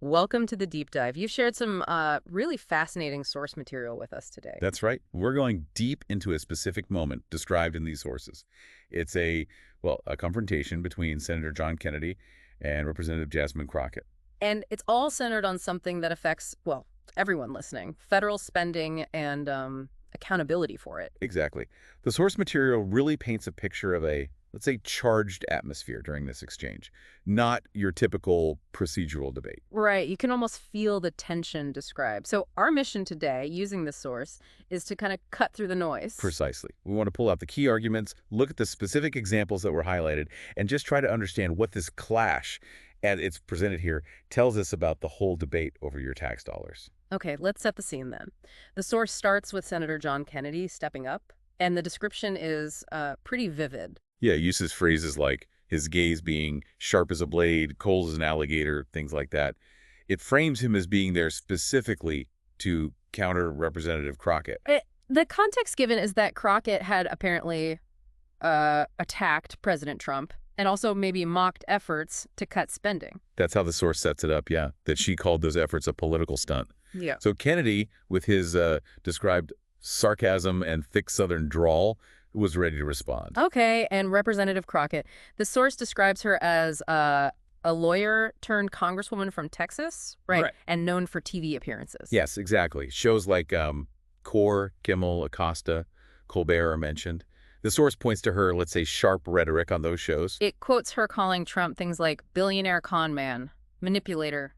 Welcome to the deep dive. You've shared some really fascinating source material with us today. That's right. We're going deep into a specific moment described in these sources. It's a confrontation between Senator John Kennedy and Representative Jasmine Crockett. And it's all centered on something that affects, well, everyone listening, federal spending and accountability for it. Exactly. The source material really paints a picture of a, let's say, charged atmosphere during this exchange, not your typical procedural debate. Right. You can almost feel the tension described. So our mission today, using this source, is to kind of cut through the noise. Precisely. We want to pull out the key arguments, look at the specific examples that were highlighted, and just try to understand what this clash, as it's presented here, tells us about the whole debate over your tax dollars. Okay, let's set the scene then. The source starts with Senator John Kennedy stepping up, and the description is pretty vivid. Yeah, uses phrases like his gaze being sharp as a blade, cold as an alligator, things like that. It frames him as being there specifically to counter Representative Crockett. The context given is that Crockett had apparently attacked President Trump and also maybe mocked efforts to cut spending. That's how the source sets it up, yeah, that she called those efforts a political stunt. Yeah. So Kennedy, with his described sarcasm and thick Southern drawl, was ready to respond. Okay, and Representative Crockett, the source describes her as a lawyer turned congresswoman from Texas, right? And known for TV appearances. Yes, exactly. Shows like Core, Kimmel, Acosta, Colbert are mentioned. The source points to her, let's say, sharp rhetoric on those shows. It quotes her calling Trump things like billionaire con man, manipulator,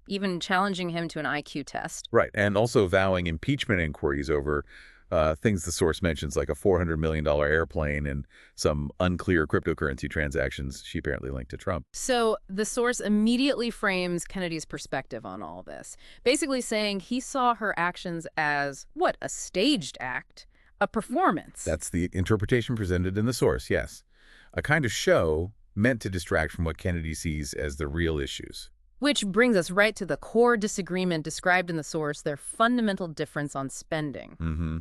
even challenging him to an IQ test. Right, and also vowing impeachment inquiries over things the source mentions, like a $400 million airplane and some unclear cryptocurrency transactions she apparently linked to Trump. So the source immediately frames Kennedy's perspective on all this, basically saying he saw her actions as, what, a staged act, a performance. That's the interpretation presented in the source, yes. A kind of show meant to distract from what Kennedy sees as the real issues. Which brings us right to the core disagreement described in the source, their fundamental difference on spending. Mm-hmm.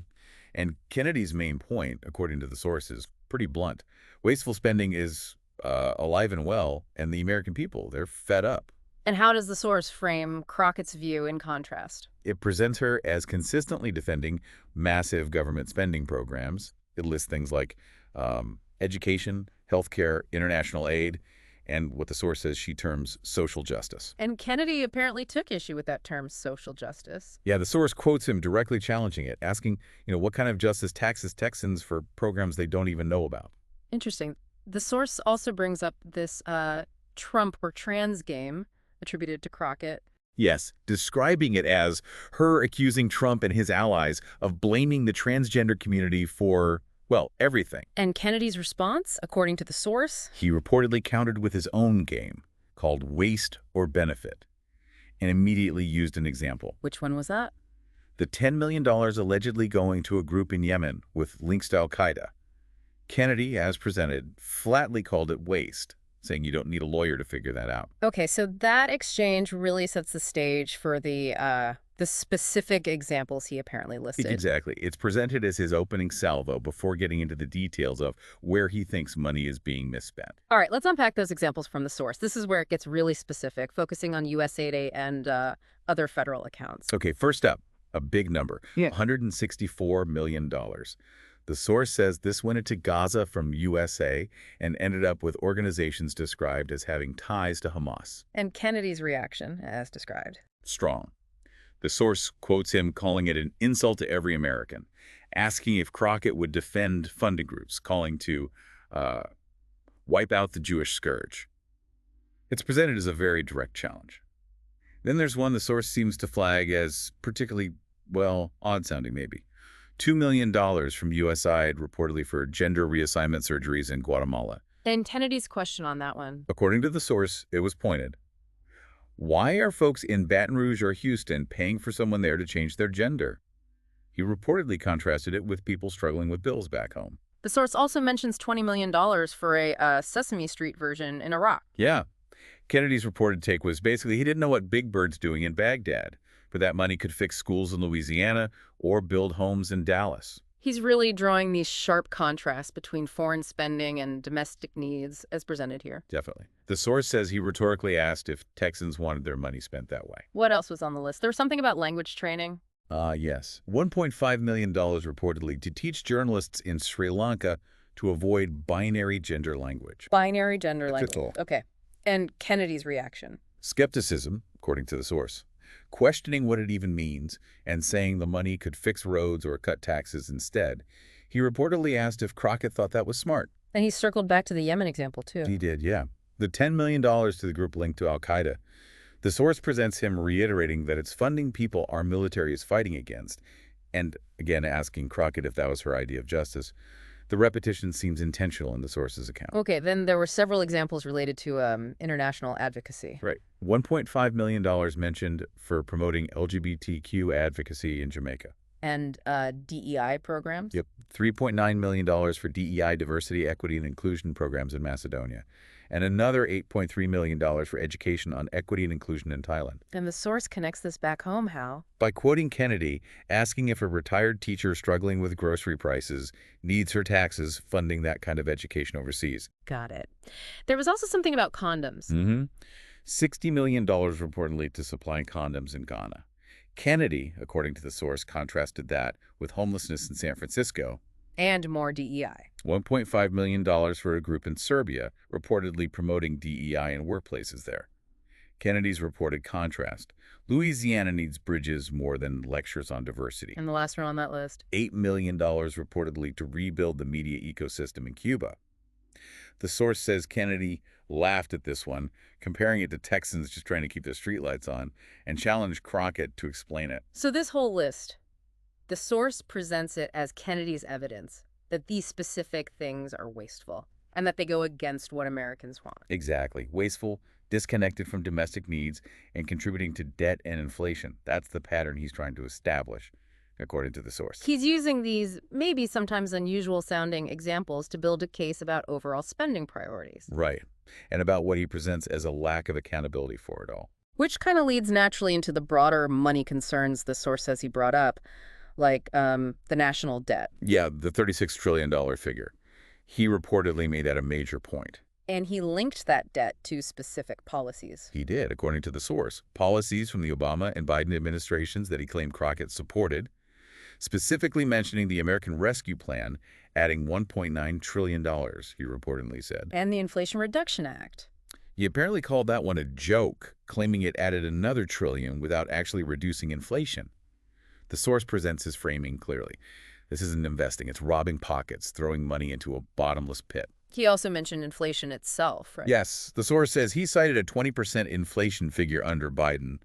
And Kennedy's main point, according to the source, is pretty blunt. Wasteful spending is alive and well, and the American people, they're fed up. And how does the source frame Crockett's view in contrast? It presents her as consistently defending massive government spending programs. It lists things like education, healthcare, international aid, and what the source says she terms social justice. And Kennedy apparently took issue with that term, social justice. Yeah, the source quotes him directly challenging it, asking, what kind of justice taxes Texans for programs they don't even know about. Interesting. The source also brings up this Trump or trans game attributed to Crockett. Yes, describing it as her accusing Trump and his allies of blaming the transgender community for, well, everything. And Kennedy's response, according to the source? He reportedly countered with his own game, called waste or benefit, and immediately used an example. Which one was that? The $10 million allegedly going to a group in Yemen with links to al-Qaeda. Kennedy, as presented, flatly called it waste, saying you don't need a lawyer to figure that out. Okay, so that exchange really sets the stage for the specific examples he apparently listed. Exactly. It's presented as his opening salvo before getting into the details of where he thinks money is being misspent. All right, let's unpack those examples from the source. This is where it gets really specific, focusing on USAID and other federal accounts. Okay, first up, a big number, $164 million. The source says this went into Gaza from USA and ended up with organizations described as having ties to Hamas. And Kennedy's reaction, as described. Strong. The source quotes him calling it an insult to every American, asking if Crockett would defend funding groups, calling to wipe out the Jewish scourge. It's presented as a very direct challenge. Then there's one the source seems to flag as particularly, well, odd-sounding maybe. $2 million from USAID reportedly for gender reassignment surgeries in Guatemala. And Kennedy's question on that one. According to the source, it was pointed. Why are folks in Baton Rouge or Houston paying for someone there to change their gender? He reportedly contrasted it with people struggling with bills back home. The source also mentions $20 million for a Sesame Street version in Iraq. Yeah. Kennedy's reported take was basically he didn't know what Big Bird's doing in Baghdad, but that money could fix schools in Louisiana or build homes in Dallas. He's really drawing these sharp contrasts between foreign spending and domestic needs as presented here. Definitely. The source says he rhetorically asked if Texans wanted their money spent that way. What else was on the list? There was something about language training. Yes. $1.5 million reportedly to teach journalists in Sri Lanka to avoid binary gender language. Binary gender language. That's all. Okay. And Kennedy's reaction. Skepticism, according to the source. Questioning what it even means and saying the money could fix roads or cut taxes instead. He reportedly asked if Crockett thought that was smart. And he circled back to the Yemen example, too. He did, yeah. The $10 million to the group linked to al-Qaeda. The source presents him reiterating that it's funding people our military is fighting against, and again asking Crockett if that was her idea of justice. The repetition seems intentional in the source's account. Okay, then there were several examples related to international advocacy. Right. $1.5 million mentioned for promoting LGBTQ advocacy in Jamaica. And DEI programs? Yep. $3.9 million for DEI diversity, equity, and inclusion programs in Macedonia. And another $8.3 million for education on equity and inclusion in Thailand. And the source connects this back home how? By quoting Kennedy, asking if a retired teacher struggling with grocery prices needs her taxes funding that kind of education overseas. Got it. There was also something about condoms. $60 million reportedly to supplying condoms in Ghana. Kennedy, according to the source, contrasted that with homelessness in San Francisco. And more DEI. $1.5 million for a group in Serbia, reportedly promoting DEI in workplaces there. Kennedy's reported contrast. Louisiana needs bridges more than lectures on diversity. And the last one on that list. $8 million reportedly to rebuild the media ecosystem in Cuba. The source says Kennedy laughed at this one, comparing it to Texans just trying to keep their streetlights on, and challenged Crockett to explain it. So this whole list, the source presents it as Kennedy's evidence that these specific things are wasteful and that they go against what Americans want. Exactly. Wasteful, disconnected from domestic needs, and contributing to debt and inflation. That's the pattern he's trying to establish, according to the source. He's using these maybe sometimes unusual-sounding examples to build a case about overall spending priorities. Right. And about what he presents as a lack of accountability for it all. Which kind of leads naturally into the broader money concerns the source says he brought up, like the national debt. Yeah, the $36 trillion figure. He reportedly made that a major point. And he linked that debt to specific policies. He did, according to the source. Policies from the Obama and Biden administrations that he claimed Crockett supported, specifically mentioning the American Rescue Plan, adding $1.9 trillion, he reportedly said. And the Inflation Reduction Act. He apparently called that one a joke, claiming it added another trillion without actually reducing inflation. The source presents his framing clearly. This isn't investing, it's robbing pockets, throwing money into a bottomless pit. He also mentioned inflation itself, right? Yes, the source says he cited a 20% inflation figure under Biden,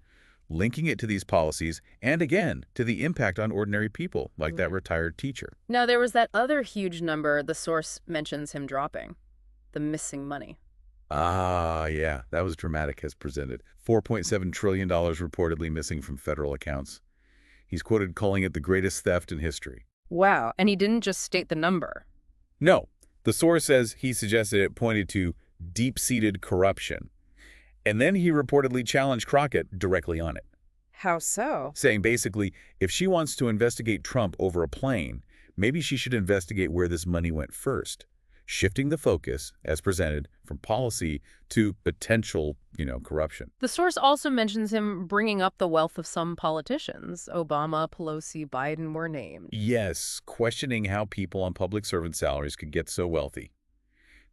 linking it to these policies and, again, to the impact on ordinary people, like that retired teacher. Now, there was that other huge number the source mentions him dropping, the missing money. Ah, yeah, that was dramatic as presented. $4.7 trillion reportedly missing from federal accounts. He's quoted calling it the greatest theft in history. Wow, and he didn't just state the number. No, the source says he suggested it pointed to deep-seated corruption. And then he reportedly challenged Crockett directly on it. How so? Saying basically, if she wants to investigate Trump over a plane, maybe she should investigate where this money went first, shifting the focus, as presented, from policy to potential, corruption. The source also mentions him bringing up the wealth of some politicians. Obama, Pelosi, Biden were named. Yes, questioning how people on public servant salaries could get so wealthy.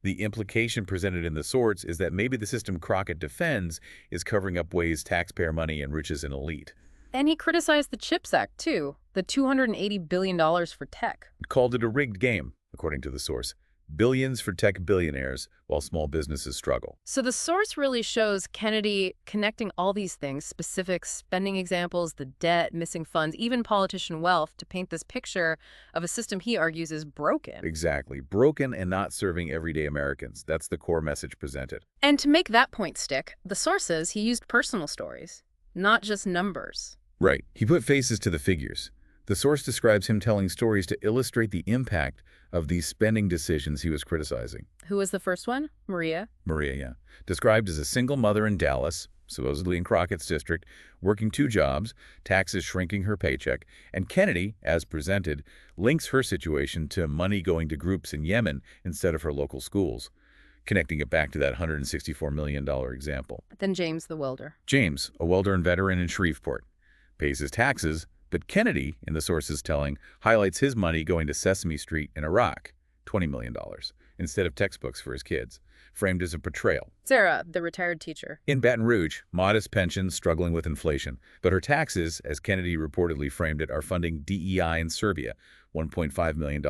The implication presented in the source is that maybe the system Crockett defends is covering up ways taxpayer money enriches an elite. And he criticized the CHIPS Act, too, the $280 billion for tech. Called it a rigged game, according to the source. Billions for tech billionaires while small businesses struggle. So the source really shows Kennedy connecting all these things, specific spending examples, the debt, missing funds, even politician wealth, to paint this picture of a system he argues is broken. Exactly. Broken and not serving everyday Americans. That's the core message presented. And to make that point stick, the source says he used personal stories, not just numbers. Right. He put faces to the figures. The source describes him telling stories to illustrate the impact of these spending decisions he was criticizing. Who was the first one? Maria? Maria, yeah. Described as a single mother in Dallas, supposedly in Crockett's district, working 2 jobs, taxes shrinking her paycheck, and Kennedy, as presented, links her situation to money going to groups in Yemen instead of her local schools, connecting it back to that $164 million example. Then James the welder. James, a welder and veteran in Shreveport, pays his taxes, but Kennedy, in the source's telling, highlights his money going to Sesame Street in Iraq, $20 million, instead of textbooks for his kids, framed as a portrayal. Sarah, the retired teacher. In Baton Rouge, modest pensions struggling with inflation, but her taxes, as Kennedy reportedly framed it, are funding DEI in Serbia, $1.5 million,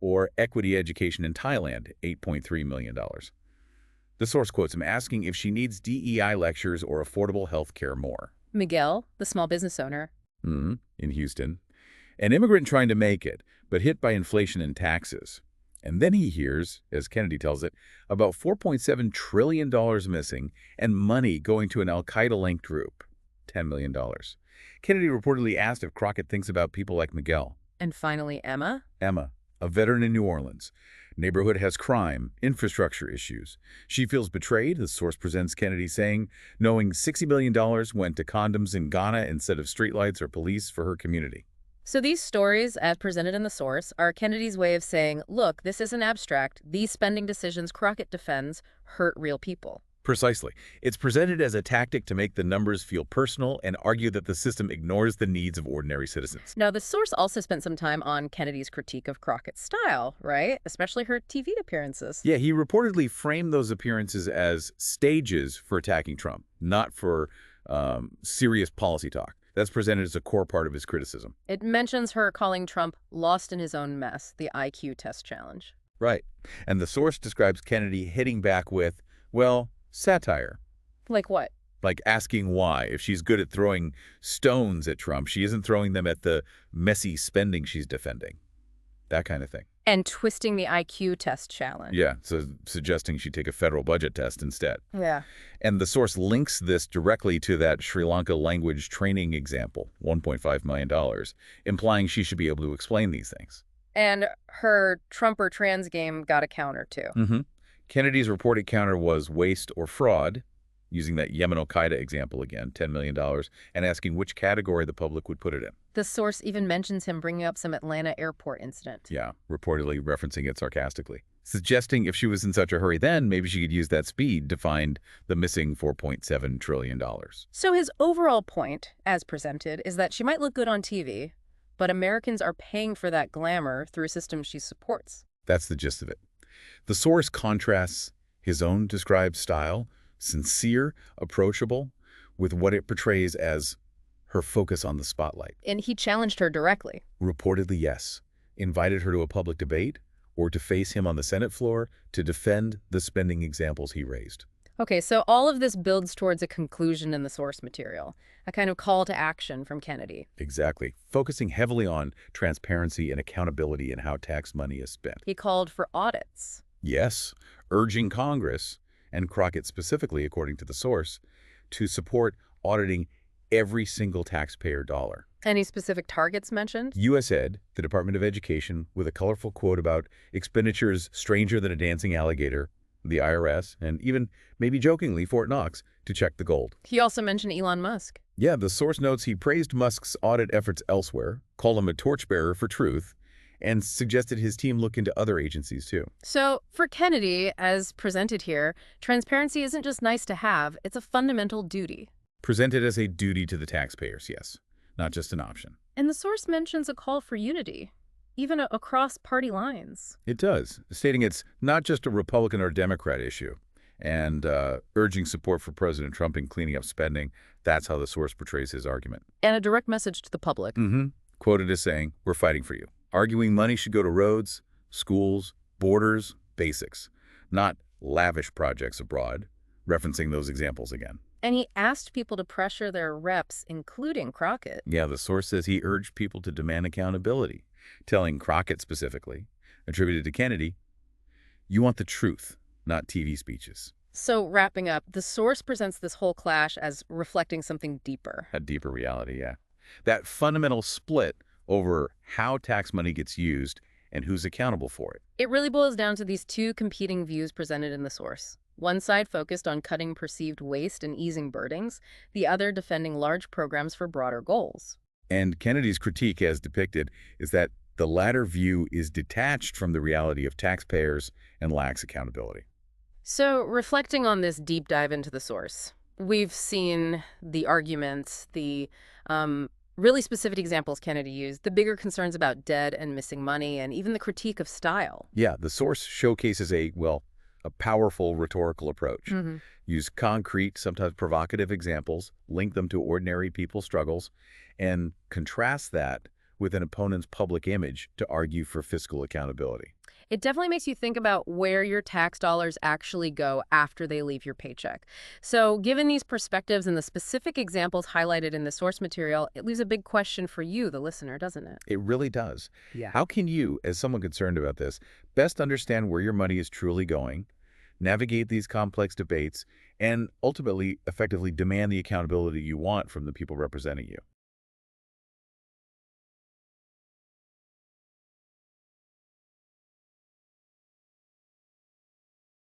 or equity education in Thailand, $8.3 million. The source quotes him asking if she needs DEI lectures or affordable health care more. Miguel, the small business owner. In Houston. An immigrant trying to make it, but hit by inflation and taxes. And then he hears, as Kennedy tells it, about $4.7 trillion missing and money going to an al-Qaeda-linked group, $10 million. Kennedy reportedly asked if Crockett thinks about people like Miguel. And finally, Emma. Emma, a veteran in New Orleans. Neighborhood has crime, infrastructure issues. She feels betrayed, the source presents Kennedy saying, knowing $60 million went to condoms in Ghana instead of streetlights or police for her community. So these stories, as presented in the source, are Kennedy's way of saying, look, this isn't abstract. These spending decisions Crockett defends hurt real people. Precisely. It's presented as a tactic to make the numbers feel personal and argue that the system ignores the needs of ordinary citizens. Now, the source also spent some time on Kennedy's critique of Crockett's style, right? Especially her TV appearances. Yeah, he reportedly framed those appearances as stages for attacking Trump, not for serious policy talk. That's presented as a core part of his criticism. It mentions her calling Trump lost in his own mess, the IQ test challenge. Right. And the source describes Kennedy hitting back with, well, satire. Like what? Like asking why. If she's good at throwing stones at Trump, she isn't throwing them at the messy spending she's defending. That kind of thing. And twisting the IQ test challenge. Yeah, so suggesting she take a federal budget test instead. Yeah. And the source links this directly to that Sri Lanka language training example, $1.5 million, implying she should be able to explain these things. And her Trump or trans game got a counter, too. Kennedy's reported counter was waste or fraud, using that Yemen al-Qaeda example again, $10 million, and asking which category the public would put it in. The source even mentions him bringing up some Atlanta airport incident. Yeah, reportedly referencing it sarcastically. Suggesting if she was in such a hurry then, maybe she could use that speed to find the missing $4.7 trillion. So his overall point, as presented, is that she might look good on TV, but Americans are paying for that glamour through a system she supports. That's the gist of it. The source contrasts his own described style, sincere, approachable, with what it portrays as her focus on the spotlight. And he challenged her directly. Reportedly, yes. Invited her to a public debate or to face him on the Senate floor to defend the spending examples he raised. Okay, so all of this builds towards a conclusion in the source material, a kind of call to action from Kennedy. Exactly. Focusing heavily on transparency and accountability in how tax money is spent. He called for audits. Yes, urging Congress, and Crockett specifically, according to the source, to support auditing every single taxpayer dollar. Any specific targets mentioned? USAID, the Department of Education, with a colorful quote about expenditures stranger than a dancing alligator, the IRS, and even, maybe jokingly, Fort Knox, to check the gold. He also mentioned Elon Musk. Yeah, the source notes he praised Musk's audit efforts elsewhere, called him a torchbearer for truth, and suggested his team look into other agencies too. So, for Kennedy, as presented here, transparency isn't just nice to have, it's a fundamental duty. Presented as a duty to the taxpayers, yes, not just an option. And the source mentions a call for unity, even across party lines. It does, stating it's not just a Republican or Democrat issue, and urging support for President Trump in cleaning up spending. That's how the source portrays his argument. And a direct message to the public. Quoted as saying, we're fighting for you. Arguing money should go to roads, schools, borders, basics, not lavish projects abroad, referencing those examples again. And he asked people to pressure their reps, including Crockett. Yeah, the source says he urged people to demand accountability, telling Crockett specifically, attributed to Kennedy, you want the truth, not TV speeches. So, wrapping up, the source presents this whole clash as reflecting something deeper. A deeper reality, yeah. That fundamental split over how tax money gets used and who's accountable for it. It really boils down to these two competing views presented in the source. One side focused on cutting perceived waste and easing burdens, the other defending large programs for broader goals. And Kennedy's critique, as depicted, is that the latter view is detached from the reality of taxpayers and lacks accountability. So, reflecting on this deep dive into the source, we've seen the arguments, the really specific examples Kennedy used, the bigger concerns about debt and missing money, and even the critique of style. Yeah, the source showcases a powerful rhetorical approach. Use concrete, sometimes provocative examples, link them to ordinary people's struggles, and contrast that with an opponent's public image to argue for fiscal accountability. It definitely makes you think about where your tax dollars actually go after they leave your paycheck. So, given these perspectives and the specific examples highlighted in the source material, it leaves a big question for you, the listener, doesn't it? It really does. Yeah. How can you, as someone concerned about this, best understand where your money is truly going, navigate these complex debates, and ultimately effectively demand the accountability you want from the people representing you?